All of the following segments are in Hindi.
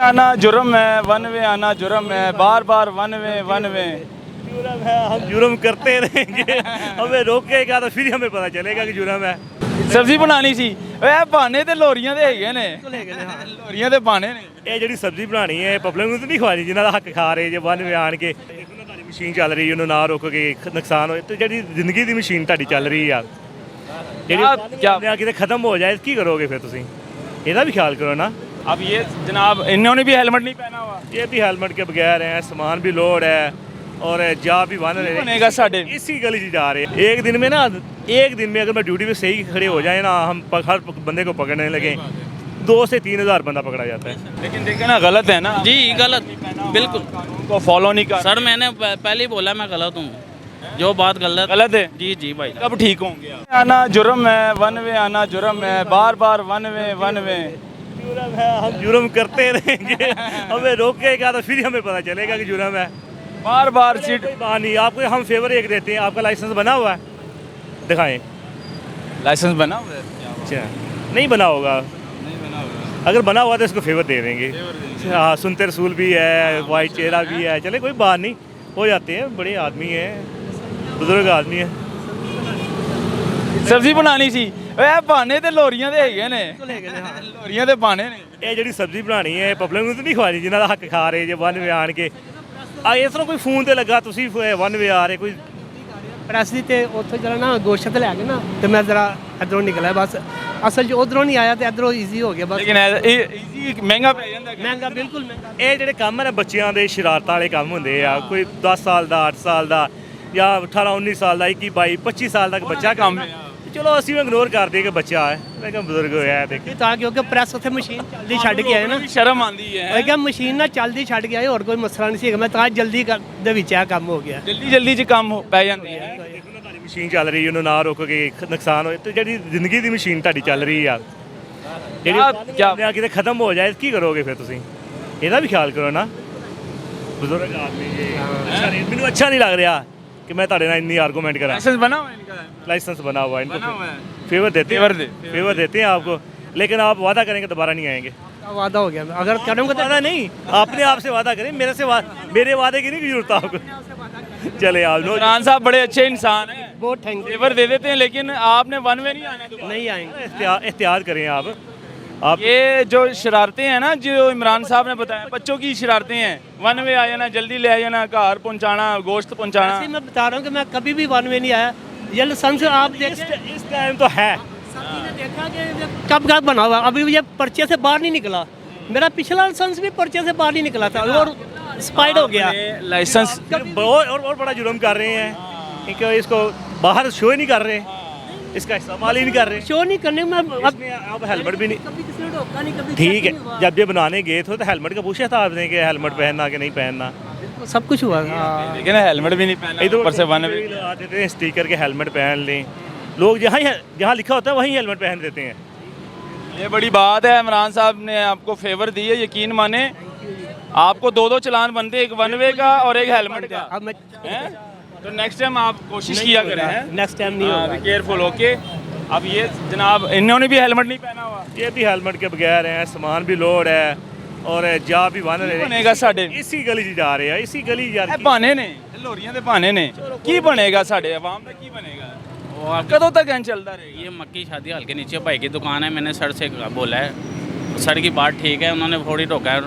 आना जुर्म है, वन वे आना जुर्म है, बार बार वन वे जुर्म है, हम जुर्म करते रहेंगे। हमें रोकेगा तो फिर हमें पता चलेगा कि जुर्म है। सब्जी बनानी सी ਇਹ ਬਹਾਨੇ ਤੇ ਲੋਰੀਆਂ ਦੇ ਹੈਗੇ ਨੇ ਲੋਰੀਆਂ ਦੇ ਬਹਾਨੇ ਨੇ ਇਹ ਜਿਹੜੀ ਸਬਜ਼ੀ ਬਣਾਣੀ ਹੈ ਪਬਲਿਕ ਨੂੰ ਤਾਂ ਨਹੀਂ ਖਵਾਣੀ ਜਿਨ੍ਹਾਂ ਦਾ ਹੱਕ ਖਾ ਰਹੇ ਜੇ ਵਨ ਵੇ ਆਣ ਕੇ ਤੁਹਾਡੀ ਮਸ਼ੀਨ ਚੱਲ ਰਹੀ ਉਹਨੂੰ ਨਾ ਰੋਕ ਕੇ ਨੁਕਸਾਨ ਹੋਏ ਤੇ ਜਿਹੜੀ ਜ਼ਿੰਦਗੀ ਦੀ ਮਸ਼ੀਨ ਤੁਹਾਡੀ ਚੱਲ ਰਹੀ ਆ ਜਿਹੜੀ ਕਿਤੇ ਖਤਮ ਹੋ ਜਾਏ ਕੀ ਕਰੋਗੇ ਫਿਰ ਤੁਸੀਂ ਇਹਦਾ ਵੀ ਖਿਆਲ ਕਰੋ ਨਾ अब ये जनाब इन्होंने भी हेलमेट नहीं पहना हुआ ये भी हेलमेट के बगैर है सामान भी लोड है और जा भी बन रहे बनेगा साढ़े इसी गली से जा रहे हैं एक दिन में ना अगर मैं ड्यूटी पे सही खड़े हो जाए ना हम हर बंदे को पकड़ने लगे 2 से 3 हज़ार बंदा पकड़ा जाता है लेकिन देखे ना गलत है ना जी गलत बिल्कुल उनको फॉलो नहीं कर सर मैंने पहले ही बोला मैं गलत हूँ जो बात गलत है जी जी भाई कब ठीक होंगे आना जुर्म है वन वे आना जुर्म है बार बार वन वे जुर्म है हम जुर्म करते रहेंगे हमें रोकेगा तो फिर हमें पता चलेगा कि जुर्म है बार बार सीट नहीं आपको हम फेवर एक देते हैं आपका लाइसेंस बना हुआ है दिखाएं लाइसेंस बना हुआ है अच्छा नहीं बना होगा अगर बना हुआ तो इसको फेवर दे देंगे हाँ सुनते रसूल भी है वाइट चेहरा भी है चले कोई बात नहीं हो जाते हैं बड़े आदमी हैं बुजुर्ग आदमी है सब्जी बनानी सी ਇਹ ਬਹਾਨੇ ਤੇ ਲੋਰੀਆਂ ਦੇ ਹੈਗੇ ਨੇ ਲੋਰੀਆਂ ਦੇ ਬਹਾਨੇ ਨੇ ਇਹ ਜਿਹੜੀ ਸਬਜ਼ੀ ਬਣਾਣੀ ਹੈ ਪਬਲਿਕ ਨੂੰ ਤਾਂ ਨਹੀਂ ਖਵਾਣੀ ਜਿਨ੍ਹਾਂ ਦਾ ਹੱਕ ਖਾ ਰਹੇ ਜੇ ਵਨ ਵੇ ਆਣ ਕੇ ਆ ਇਸ ਤਰ੍ਹਾਂ ਕੋਈ ਫੋਨ ਤੇ ਲੱਗਾ ਤੁਸੀਂ ਵਨ ਵੇ ਆ ਰਹੇ ਕੋਈ ਪ੍ਰੈਸ ਦੀ ਤੇ ਉੱਥੇ ਜਰਾ ਨਾ ਗੋਸ਼ਤ ਲੈ ਕੇ ਨਾ ਤੇ ਮੈਂ ਜਰਾ ਇੱਧਰੋਂ ਨਿਕਲਿਆ ਬਸ ਅਸਲ 'ਚ ਉਧਰੋਂ ਨਹੀਂ ਆਇਆ ਤੇ ਇੱਧਰੋਂ ਈਜ਼ੀ ਹੋ ਗਿਆ ਬਸ ਲੇਕਿਨ ਇਹ ਈਜ਼ੀ ਮਹਿੰਗਾ ਪੈ ਜਾਂਦਾ ਮਹਿੰਗਾ ਬਿਲਕੁਲ ਮਹਿੰਗਾ ਇਹ ਜਿਹੜੇ ਕੰਮ ਨੇ ਬੱਚਿਆਂ ਦੇ ਸ਼ਰਾਰਤਾਂ ਵਾਲੇ ਕੰਮ ਹੁੰਦੇ ਆ ਕੋਈ 10 ਸਾਲ ਦਾ 8 ਸਾਲ ਦਾ ਜਾਂ 18 19 ਸਾਲ ਦਾ 21 22 25 ਸਾਲ ਤੱਕ ਬੱਚਾ ਕੰਮ ਚਲੋ ਅਸੀਂ ਇਗਨੋਰ ਕਰਦੇ ਕਿ ਬੱਚਾ ਹੈ ਮੈਂ ਕਿਹਾ ਬਜ਼ੁਰਗ ਹੋਇਆ ਦੇਖ ਤਾਂ ਕਿਉਂਕਿ ਪ੍ਰੈਸ ਉੱਥੇ ਮਸ਼ੀਨ ਚੱਲਦੀ ਛੱਡ ਕੇ ਆਏ ਨਾ ਸ਼ਰਮ ਆਉਂਦੀ ਹੈ ਮੈਂ ਕਿਹਾ ਮਸ਼ੀਨ ਨਾਲ ਚੱਲਦੀ ਛੱਡ ਕੇ ਆਏ ਹੋਰ ਕੋਈ ਮਸਲਾ ਨਹੀਂ ਸੀ ਮੈਂ ਤਾਂ ਜਲਦੀ ਦੇ ਵਿੱਚ ਆ ਕੰਮ ਹੋ ਗਿਆ ਜਲਦੀ 'ਚ ਕੰਮ ਪੈ ਜਾਂਦੇ ਆ ਤੁਹਾਡੀ ਮਸ਼ੀਨ ਚੱਲ ਰਹੀ ਉਹਨੂੰ ਨਾ ਰੋਕ ਕੇ ਨੁਕਸਾਨ ਹੋਏ ਤੇ ਜਿਹੜੀ ਜ਼ਿੰਦਗੀ ਦੀ ਮਸ਼ੀਨ ਤੁਹਾਡੀ ਚੱਲ ਰਹੀ ਆ ਜਿਹੜੀ ਕਿਤੇ ਖਤਮ ਹੋ ਜਾਏ ਕੀ ਕਰੋਗੇ ਫਿਰ ਤੁਸੀਂ ਇਹਦਾ ਵੀ ਖਿਆਲ ਕਰੋ ਨਾ ਬਜ਼ੁਰਗ ਆਦਮੀ ਜੀ ਮੈਨੂੰ अच्छा नहीं लग रहा कि मैं ਤੁਹਾਡੇ ਨਾਲ ਇੰਨੀ आर्गूमेंट करा लाइसेंस बना हुआ है इनका लाइसेंस बना हुआ है इनको बना हुआ है फेवर देते हैं आपको लेकिन आप वादा करेंगे दोबारा नहीं आएंगे वादा हो गया अगर करूँगा तो वादा नहीं अपने आप से वादा करें मेरे वादे की नहीं जरूरत आपको चले आप लोग इमरान साहब बड़े अच्छे इंसान हैं बहुत थैंक यू फेवर दे देते हैं लेकिन आपने वन वे नहीं आना नहीं आएंगे एहतियात करें आप ये जो शरारतें हैं ना जो इमरान साहब ने बताया बच्चों की शरारतें हैं वन वे आ जाना जल्दी ले आ जाना घर पहुंचाना गोश्त पहुंचाना ऐसे मैं बता रहा हूँ कि मैं कभी भी वन वे नहीं आया ये लाइसेंस आप इस टाइम तो है सभी ने देखा कि कब कब बना हुआ अभी ये पर्चे से बाहर नहीं निकला मेरा पिछला लाइसेंस भी पर्चे से बाहर नहीं निकला था और एक्सपायर्ड हो गया लाइसेंस और बड़ा जुर्म कर रहे हैं क्योंकि इसको बाहर शो ही नहीं कर रहे इसका इस्तेमाल ही नहीं कर रहे शो नहीं करने में अब हेलमेट भी नहीं कभी किसी ने रोका नहीं कभी ठीक है जब ये बनाने गए थे तो हेलमेट का पूछा था आपने कि हेलमेट पहनना कि नहीं पहनना सब कुछ हुआ लेकिन हेलमेट भी नहीं पहना इधर ऊपर से वन वे लगा देते हैं स्टिकर के हेलमेट पहन लें लोग जहाँ लिखा होता है वहीं हेलमेट पहन देते हैं ये बड़ी बात है इमरान साहब ने आपको फेवर दी है यकीन माने आपको 2 चलान बनते एक वन वे का और एक हेलमेट का अब मैं तो नेक्स्ट टाइम आप कोशिश किया करें नेक्स्ट टाइम नहीं होगा केयरफुल होके अब ये जनाब इन्होंने भी हेलमेट नहीं पहना हुआ ये भी हेलमेट के बगैर हैं सामान भी लोड है और जा भी बन रहे बनेगा साढ़े इसी गली से जा रहे हैं इसी गली जा रहे बहाने ने लोरियां दे बहाने ने की बनेगा साढ़े अवाम का की बनेगा कदों तक एंड चलता रहेगा ये मक्की शादी हल्के नीचे भाई की दुकान है मैंने सर से बोला है सर की बात ठीक है उन्होंने थोड़ी रोका है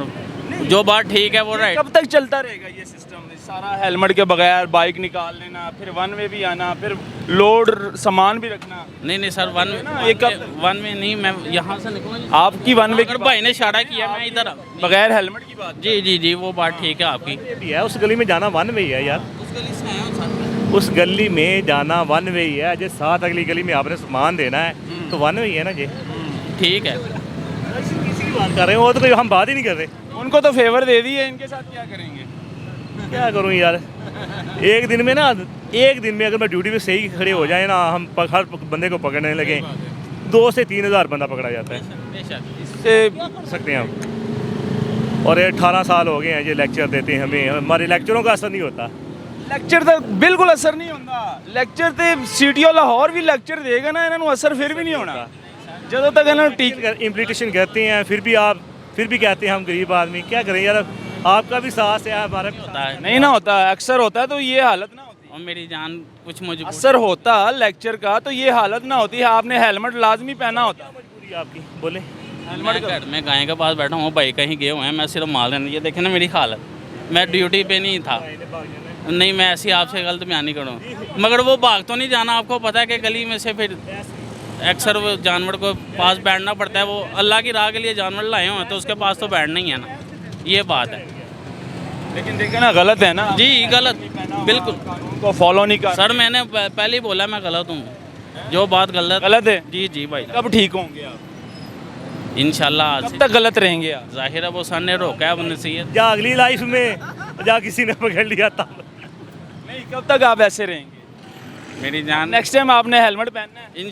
जो बात ठीक है वो राइट कब तक चलता रहेगा ये सिस्टम सारा हेलमेट के बगैर बाइक निकाल लेना फिर वन वे भी आना फिर लोड सामान भी रखना नहीं सर वन में नहीं मैं यहाँ से निकलूँगा आपकी वन वे भाई ने इशारा किया मैं इधर बगैर हेलमेट की बात जी वो बात ठीक है आपकी भी है उस गली में जाना वन वे ही है यार उस गली में जाना वन वे ही है जो साथ अगली गली में आपने सामान देना है तो वन वे ही है ना जी ठीक है किसी की बात कर रहे हैं वो तो कोई हम बात ही नहीं कर रहे उनको तो फेवर दे दिए इनके साथ क्या करेंगे क्या करूँ यार एक दिन में अगर मैं ड्यूटी पे सही खड़े हो जाए ना हम हर बंदे को पकड़ने लगे 2 से 3 हज़ार बंदा पकड़ा जाता है इससे सकते हैं हम और ये 18 साल हो गए हैं ये लेक्चर देते हैं हमें हमारे लेक्चरों का असर नहीं होता ਲੈਕਚਰ ਤਾਂ ਬਿਲਕੁਲ ਅਸਰ ਨਹੀਂ ਹੁੰਦਾ ਲੈਕਚਰ ਤੇ ਸੀਟੀਓ ਲਾਹੌਰ ਵੀ ਲੈਕਚਰ ਦੇਗਾ ਨਾ ਇਹਨਾਂ ਨੂੰ ਅਸਰ ਫਿਰ ਵੀ ਨਹੀਂ ਹੋਣਾ ਜਦੋਂ ਤੱਕ ਇਹਨਾਂ ਨੂੰ इम्प्लीटेशन कहते हैं फिर भी आप फिर भी कहते हैं हम गरीब आदमी, क्या करें यार, आपका भी साहस है, हमारा भी होता है नहीं ना होता, अक्सर होता है तो ये हालत ना होती। और मेरी जान कुछ मजबूर अक्सर होता लेक्चर का तो ये हालत ना होती है, आपने हेलमेट लाजमी पहना होता। मजबूरी है आपकी, बोले। मैं घर में गाय के पास बैठा हूँ, भाई कहीं गए हुए हैं, मैं सिर्फ माल लेने, ये देखे ना मेरी हालत, मैं ड्यूटी पे नहीं था। नहीं मैं ऐसी आपसे गलत बयान नहीं करूँ, मगर वो भाग तो नहीं जाना, आपको पता है कि गली में से फिर अक्सर वो जानवर को पास बैठना पड़ता है, वो अल्लाह की राह के लिए जानवर लाए हुए हैं तो उसके पास तो बैठना ही है ना, ये बात है। लेकिन देखे ना गलत है ना, जी गलत, बिल्कुल उनको फॉलो नहीं कर। सर मैंने पहले ही बोला मैं गलत हूँ, जो बात गलत है। जी जी भाई, कब ठीक होंगे आप? इंशाल्लाह आज कब से तक गलत रहेंगे आप? जाहिर है वो सर ने रोका है, वो नसीहत या अगली लाइफ में या किसी ने पकड़ लिया था। नहीं, कब तक आप ऐसे रहेंगे? मेरी जान नेक्स्ट टाइम आपने हेलमेट पहनना है।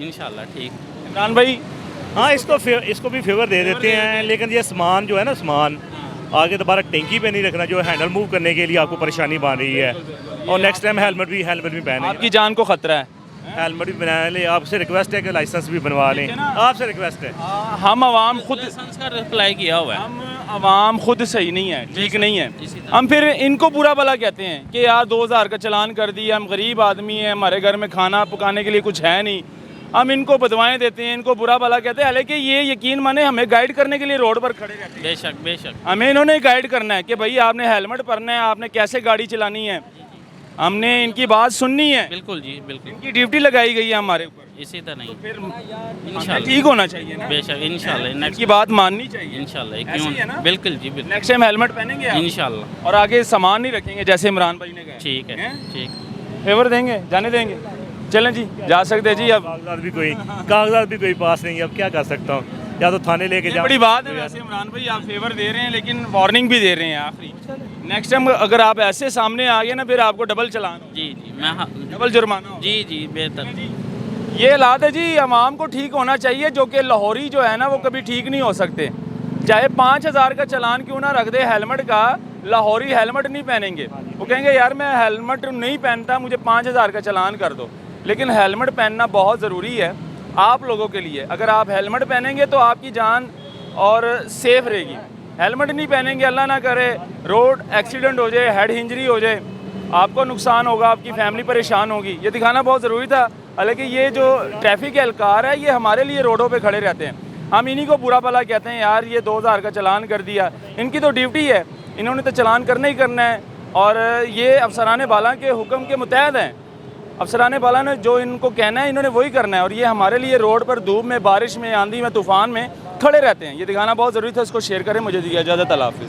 इंशाल्लाह ठीक। इमरान भाई, हाँ, इसको भी फेवर दे देते हैं, लेकिन ये सामान जो है ना, सामान आगे दोबारा टैंकी पे नहीं रखना, जो हैंडल मूव करने के लिए आपको परेशानी बन रही है। और नेक्स्ट टाइम हेलमेट भी पहने, आपकी जान को खतरा है। हेलमेट भी बना ले, आपसे रिक्वेस्ट है कि लाइसेंस भी बनवा लें, आपसे रिक्वेस्ट है। हम आवाम खुद लाइसेंस का रिप्लाई किया हुआ है, हम आवाम खुद सही नहीं है, ठीक नहीं है। इसी तरह। हम फिर इनको बुरा भला कहते हैं कि यार 2000 का चालान कर दिया, हम गरीब आदमी हैं, हमारे घर में खाना पकाने के लिए कुछ है नहीं, हम इनको बदवाएं देते हैं, इनको बुरा भला कहते हैं। हालांकि ये यकीन माने हमें गाइड करने के लिए रोड पर खड़े रहते हैं। बेशक बेशक हमें इन्होंने गाइड करना है कि भाई आपने हेलमेट पहनना है, आपने कैसे गाड़ी चलानी है, हमने इनकी बात सुननी है, बिल्कुल जी बिल्कुल, इनकी ड्यूटी लगाई गई है हमारे ऊपर। इसी तरह ही फिर हमें इंशाल्लाह ठीक होना चाहिए ना, बेशक इंशाल्लाह इनकी नेक्स्ट बात माननी चाहिए। इंशाल्लाह ऐसे ही है ना? क्यों बिल्कुल जी बिल्कुल नेक्स्ट टाइम हेलमेट पहनेंगे आप? इंशाल्लाह और आगे सामान नहीं रखेंगे जैसे इमरान भाई ने कहा। ठीक है हैं? ठीक। फेवर देंगे, जाने देंगे? चलें जी, जा सकते हैं जी। अब कागजात भी कोई पास नहीं है, अब क्या कर सकता हूँ, या तो थाने लेके ये जाओ। बड़ी बात है वैसे इमरान भाई, आप फेवर दे रहे हैं लेकिन वार्निंग भी दे रहे हैं आखिरी। नेक्स्ट टाइम अगर आप ऐसे सामने आ गए ना, फिर आपको डबल चालान, जी जी मैं डबल जुर्माना होगा। जी जी बेहतर ये हालात है जी, आवाम को ठीक होना चाहिए, जो कि लाहौरी जो है ना वो कभी ठीक नहीं हो सकते। चाहे 5000 का चालान क्यों ना रख दे हेलमेट का, लाहौरी हेलमेट नहीं पहनेंगे। वो कहेंगे यार मैं हेलमेट नहीं पहनता, मुझे 5000 का चालान कर दो। लेकिन हेलमेट पहनना बहुत ज़रूरी है आप लोगों के लिए। अगर आप हेलमेट पहनेंगे तो आपकी जान और सेफ रहेगी। हेलमेट नहीं पहनेंगे, अल्लाह ना करे रोड एक्सीडेंट हो जाए, हेड इंजरी हो जाए, आपको नुकसान होगा, आपकी फैमिली परेशान होगी। ये दिखाना बहुत ज़रूरी था। हालांकि ये जो ट्रैफिक एहलकार है ये हमारे लिए रोडों पे खड़े रहते हैं, हम इन्हीं को बुरा भला कहते हैं, यार ये 2000 का चालान कर दिया। इनकी तो ड्यूटी है, इन्होंने तो चालान करना ही करना है, और ये अफसरान बाला के हुक्म के मुतहद हैं। अफसरान बाला ने जो इनको कहना है इन्होंने वही करना है, और ये हमारे लिए रोड पर धूप में, बारिश में, आंधी में, तूफ़ान में खड़े रहते हैं। ये दिखाना बहुत ज़रूरी था, इसको शेयर करें। मुझे दिया इजाज़त, अल्लाह हाफ़िज़।